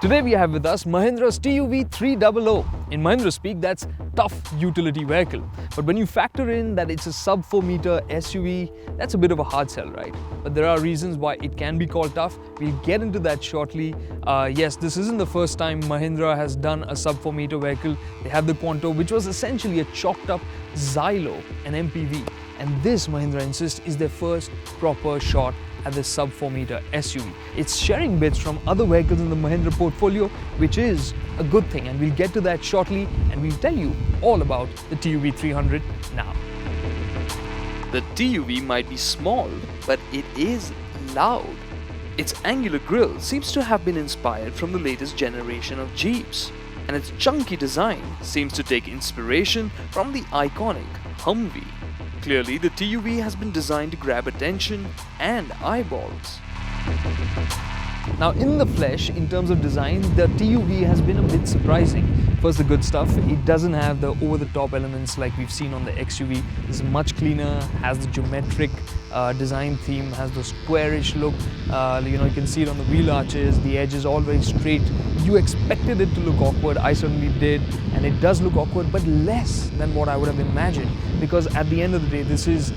Today we have with us Mahindra's TUV300. In Mahindra speak, that's tough utility vehicle. But when you factor in that it's a sub 4 meter SUV, that's a bit of a hard sell, right? But there are reasons why it can be called tough. We'll get into that shortly. Yes, this isn't the first time Mahindra has done a sub 4 meter vehicle. They have the Quanto, which was essentially a chalked up Xylo, an MPV. And this, Mahindra insists, is their first proper shot at the sub 4 meter SUV. It's sharing bits from other vehicles in the Mahindra portfolio, which is a good thing, and we'll get to that shortly, and we'll tell you all about the TUV300 now. The TUV might be small, but it is loud. Its angular grille seems to have been inspired from the latest generation of Jeeps, and its chunky design seems to take inspiration from the iconic Humvee. Clearly, the TUV has been designed to grab attention and eyeballs. Now, in the flesh, in terms of design, the TUV has been a bit surprising. First, the good stuff, it doesn't have the over-the-top elements like we've seen on the XUV. It's much cleaner, has the geometric design theme, has the squarish look. You can see it on the wheel arches, the edge is all very straight. You expected it to look awkward, I certainly did, and it does look awkward, but less than what I would have imagined, because at the end of the day, this is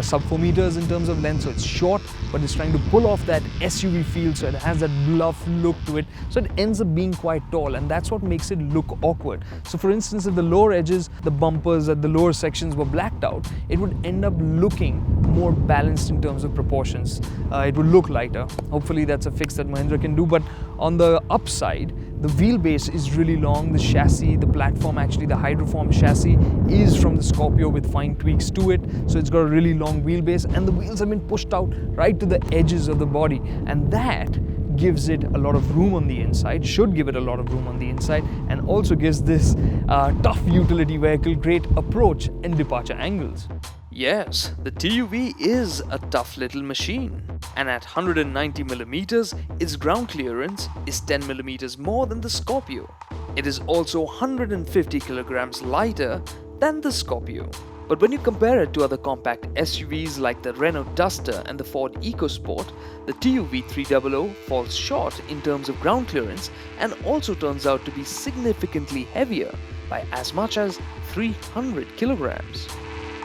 sub 4 meters in terms of length, so it's short, but it's trying to pull off that SUV feel, so it has that bluff look to it, so it ends up being quite tall, and that's what makes it look awkward. So for instance, if the lower edges, the bumpers at the lower sections were blacked out, it would end up looking more balanced in terms of proportions. It would look lighter. Hopefully that's a fix that Mahindra can do, but on the upside, the wheelbase is really long. The chassis, the platform, actually the hydroform chassis is from the Scorpio with fine tweaks to it, so it's got a really long wheelbase, and the wheels have been pushed out right to the edges of the body, and that gives it a lot of room on the inside, should give it a lot of room on the inside, and also gives this tough utility vehicle great approach and departure angles. Yes, the TUV is a tough little machine, and at 190mm, its ground clearance is 10mm more than the Scorpio. It is also 150 kilograms lighter than the Scorpio. But when you compare it to other compact SUVs like the Renault Duster and the Ford EcoSport, the TUV300 falls short in terms of ground clearance and also turns out to be significantly heavier by as much as 300 kilograms.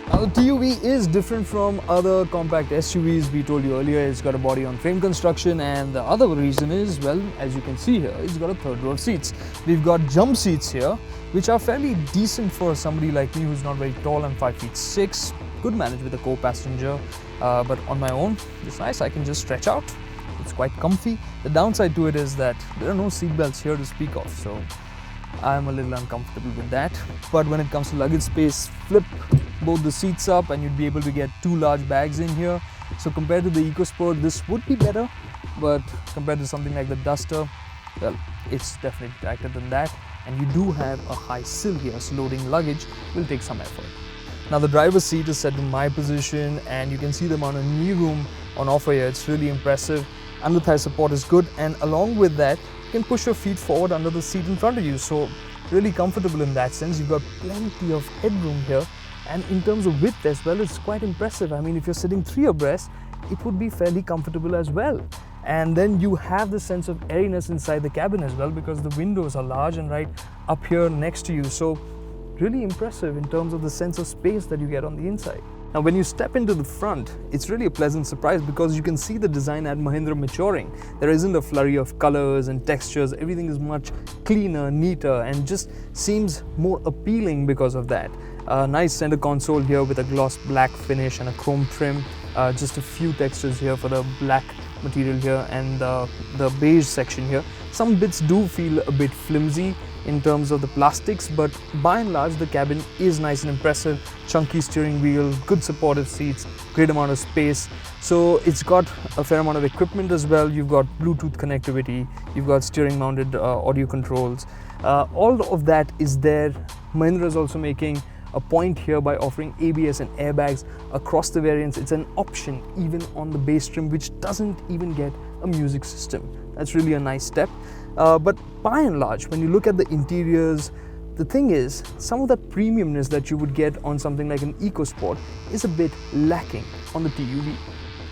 Now, the TUV is different from other compact SUVs. We told you earlier it's got a body on frame construction, and the other reason is, well, as you can see here, it's got a third row of seats. We've got jump seats here, which are fairly decent for somebody like me who's not very tall. I'm 5'6". Could manage with a co-passenger, but on my own, it's nice. I can just stretch out. It's quite comfy. The downside to it is that there are no seat belts here to speak of, so I'm a little uncomfortable with that. But when it comes to luggage space, flip both the seats up and you'd be able to get 2 large bags in here. So compared to the EcoSport, this would be better, but compared to something like the Duster, well, it's definitely tighter than that. And you do have a high sill here, so loading luggage will take some effort. Now, the driver's seat is set in my position, and you can see the amount of knee room on offer here. It's really impressive. Under thigh support is good, and along with that, you can push your feet forward under the seat in front of you. So really comfortable in that sense. You've got plenty of headroom here. And in terms of width as well, it's quite impressive. I mean, if you're sitting 3 abreast, it would be fairly comfortable as well. And then you have the sense of airiness inside the cabin as well, because the windows are large and right up here next to you. So really impressive in terms of the sense of space that you get on the inside. Now, when you step into the front, it's really a pleasant surprise because you can see the design at Mahindra maturing. There isn't a flurry of colors and textures. Everything is much cleaner, neater, and just seems more appealing because of that. Nice center console here with a gloss black finish and a chrome trim. Just a few textures here for the black material here and the beige section here. Some bits do feel a bit flimsy in terms of the plastics, but by and large the cabin is nice and impressive. Chunky steering wheel, good supportive seats, great amount of space. So it's got a fair amount of equipment as well. You've got Bluetooth connectivity, you've got steering mounted audio controls. All of that is there. Mahindra is also making a point here by offering ABS and airbags across the variants. It's an option even on the base trim, which doesn't even get a music system. That's really a nice step. But by and large, when you look at the interiors, the thing is, some of that premiumness that you would get on something like an EcoSport is a bit lacking on the TUV.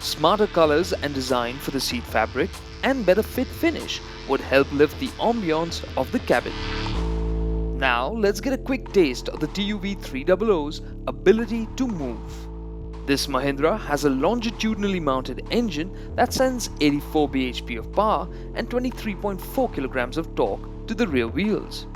Smarter colors and design for the seat fabric and better fit finish would help lift the ambiance of the cabin. Now let's get a quick taste of the TUV300's ability to move. This Mahindra has a longitudinally mounted engine that sends 84 bhp of power and 23.4 kilograms of torque to the rear wheels.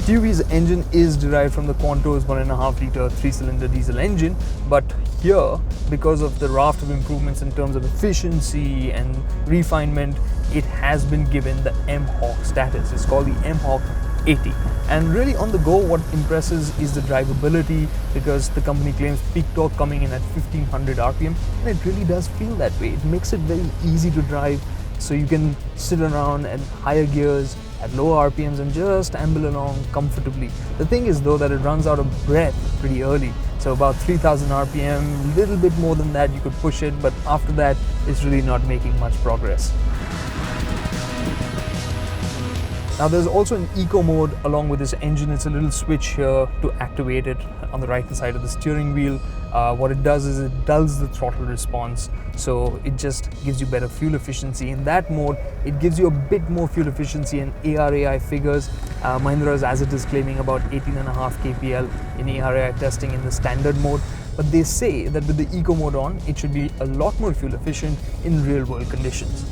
TUV's engine is derived from the Quanto's 1.5 litre 3-cylinder diesel engine, but here, because of the raft of improvements in terms of efficiency and refinement, it has been given the M-Hawk status. It's called the M-Hawk 80. And really on the go, what impresses is the drivability, because the company claims peak torque coming in at 1500 RPM, and it really does feel that way. It makes it very easy to drive, so you can sit around at higher gears at lower RPMs and just amble along comfortably. The thing is though that it runs out of breath pretty early, so about 3000 RPM, little bit more than that you could push it, but after that it's really not making much progress. Now there's also an eco mode along with this engine. It's a little switch here to activate it on the right hand side of the steering wheel. What it does is it dulls the throttle response, so it just gives you better fuel efficiency. In that mode, it gives you a bit more fuel efficiency in ARAI figures. Mahindra, as it is, claiming about 18.5 kpl in ARAI testing in the standard mode. But they say that with the eco mode on, it should be a lot more fuel efficient in real world conditions.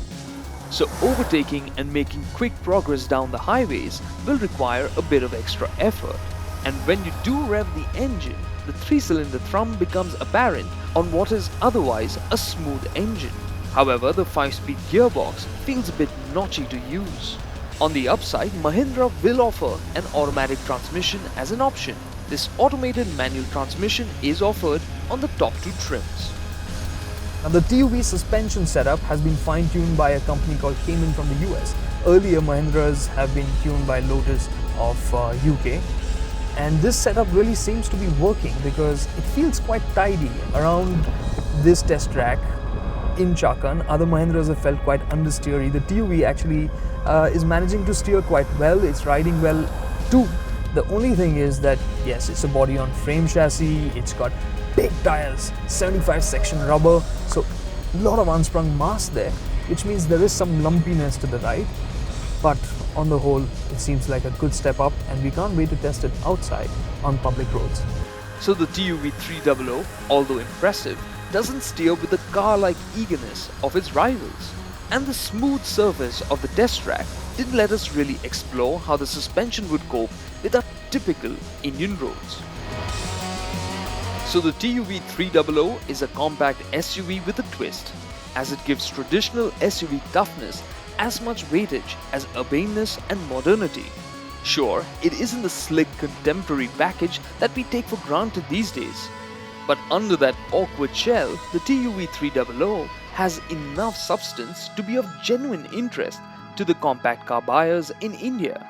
So overtaking and making quick progress down the highways will require a bit of extra effort. And when you do rev the engine, the 3-cylinder thrum becomes apparent on what is otherwise a smooth engine. However, the 5-speed gearbox feels a bit notchy to use. On the upside, Mahindra will offer an automatic transmission as an option. This automated manual transmission is offered on the top two trims. Now the TUV suspension setup has been fine-tuned by a company called Cayman from the US. Earlier Mahindras have been tuned by Lotus of UK. And this setup really seems to be working because it feels quite tidy. Around this test track in Chakan, other Mahindras have felt quite understeery. The TUV actually is managing to steer quite well. It's riding well too. The only thing is that yes, it's a body on frame chassis. It's got big tires, 75 section rubber, so a lot of unsprung mass there, which means there is some lumpiness to the ride. But on the whole, it seems like a good step up, and we can't wait to test it outside on public roads. So the TUV300, although impressive, doesn't steer with the car-like eagerness of its rivals. And the smooth surface of the test track didn't let us really explore how the suspension would cope with our typical Indian roads. So the TUV300 is a compact SUV with a twist, as it gives traditional SUV toughness as much weightage as urbaneness and modernity. Sure, it isn't the slick contemporary package that we take for granted these days, but under that awkward shell, the TUV300 has enough substance to be of genuine interest to the compact car buyers in India.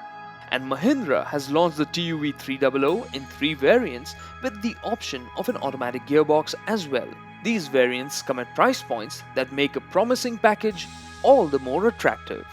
And Mahindra has launched the TUV300 in 3 variants with the option of an automatic gearbox as well. These variants come at price points that make a promising package all the more attractive.